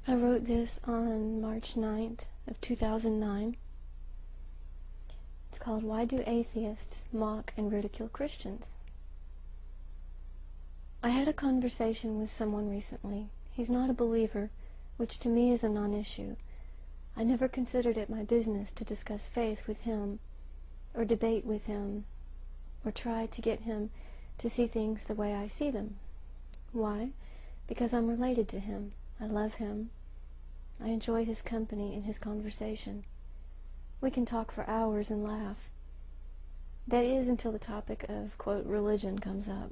I wrote this on March 9th of 2009. It's called, Why Do Atheists Mock and Ridicule Christians? I had a conversation with someone recently. He's not a believer, which to me is a non-issue. I never considered it my business to discuss faith with him, or debate with him, or try to get him to see things the way I see them. Why? Because I'm related to him. I love him. I enjoy his company and his conversation. We can talk for hours and laugh. That is until the topic of, quote, religion comes up.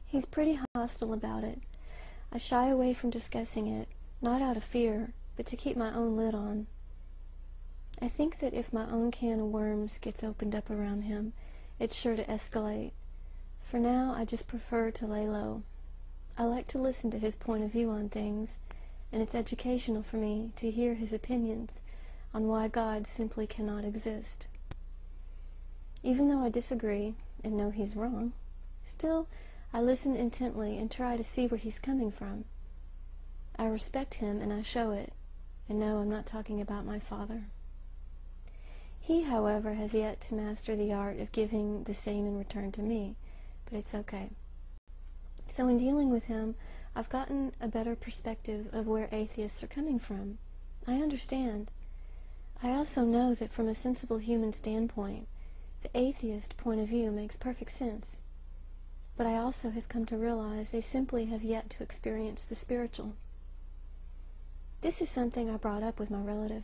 He's pretty hostile about it. I shy away from discussing it, not out of fear, but to keep my own lid on. I think that if my own can of worms gets opened up around him, it's sure to escalate. For now, I just prefer to lay low. I like to listen to his point of view on things, and it's educational for me to hear his opinions on why God simply cannot exist. Even though I disagree and know he's wrong, still I listen intently and try to see where he's coming from. I respect him and I show it, and no, I'm not talking about my father. He, however, has yet to master the art of giving the same in return to me, but it's okay. So in dealing with him, I've gotten a better perspective of where atheists are coming from. I understand. I also know that from a sensible human standpoint, the atheist point of view makes perfect sense. But I also have come to realize they simply have yet to experience the spiritual. This is something I brought up with my relative.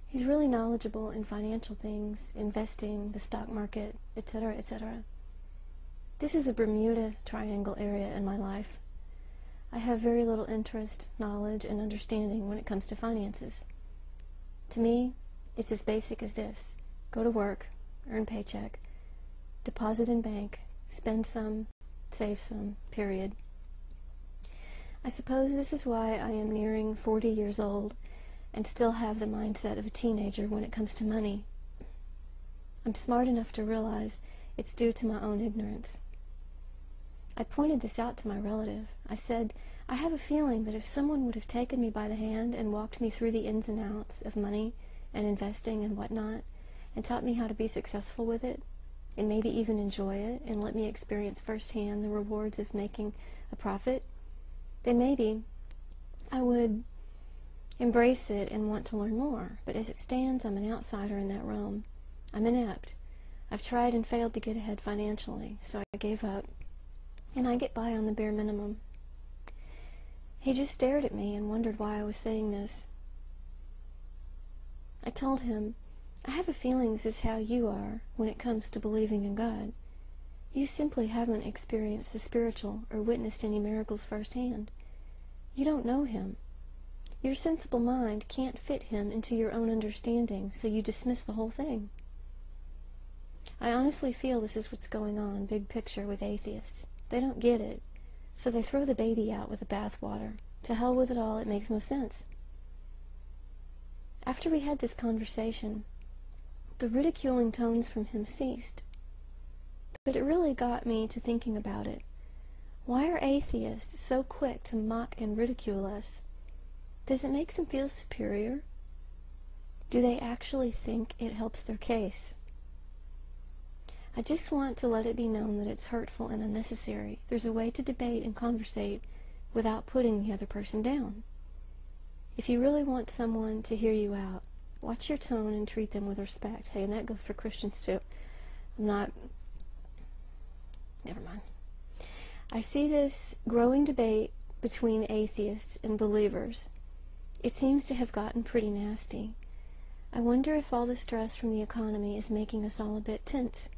He's really knowledgeable in financial things, investing, the stock market, etc., etc. This is a Bermuda Triangle area in my life. I have very little interest, knowledge, and understanding when it comes to finances. To me, it's as basic as this. Go to work, earn paycheck, deposit in bank, spend some, save some, period. I suppose this is why I am nearing 40 years old and still have the mindset of a teenager when it comes to money. I'm smart enough to realize it's due to my own ignorance. I pointed this out to my relative. I said, I have a feeling that if someone would have taken me by the hand and walked me through the ins and outs of money and investing and whatnot, and taught me how to be successful with it, and maybe even enjoy it, and let me experience firsthand the rewards of making a profit, then maybe I would embrace it and want to learn more. But as it stands, I'm an outsider in that realm. I'm inept. I've tried and failed to get ahead financially, so I gave up, and I get by on the bare minimum. He just stared at me and wondered why I was saying this. I told him, I have a feeling this is how you are when it comes to believing in God. You simply haven't experienced the spiritual or witnessed any miracles firsthand. You don't know him. Your sensible mind can't fit him into your own understanding, so you dismiss the whole thing. I honestly feel this is what's going on, big picture, with atheists. They don't get it, so they throw the baby out with the bathwater. To hell with it all, it makes no sense. After we had this conversation, the ridiculing tones from him ceased. But it really got me to thinking about it. Why are atheists so quick to mock and ridicule us? Does it make them feel superior? Do they actually think it helps their case? I just want to let it be known that it's hurtful and unnecessary. There's a way to debate and conversate without putting the other person down. If you really want someone to hear you out, watch your tone and treat them with respect. Hey, and that goes for Christians too. Never mind. I see this growing debate between atheists and believers. It seems to have gotten pretty nasty. I wonder if all the stress from the economy is making us all a bit tense.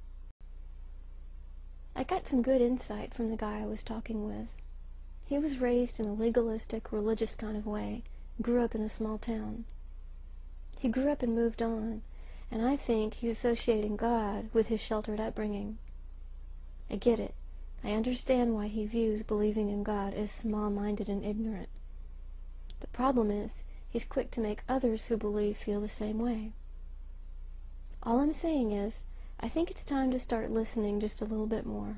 I got some good insight from the guy I was talking with. He was raised in a legalistic, religious kind of way, grew up in a small town. He grew up and moved on, and I think he's associating God with his sheltered upbringing. I get it. I understand why he views believing in God as small-minded and ignorant. The problem is, he's quick to make others who believe feel the same way. All I'm saying is, I think it's time to start listening just a little bit more.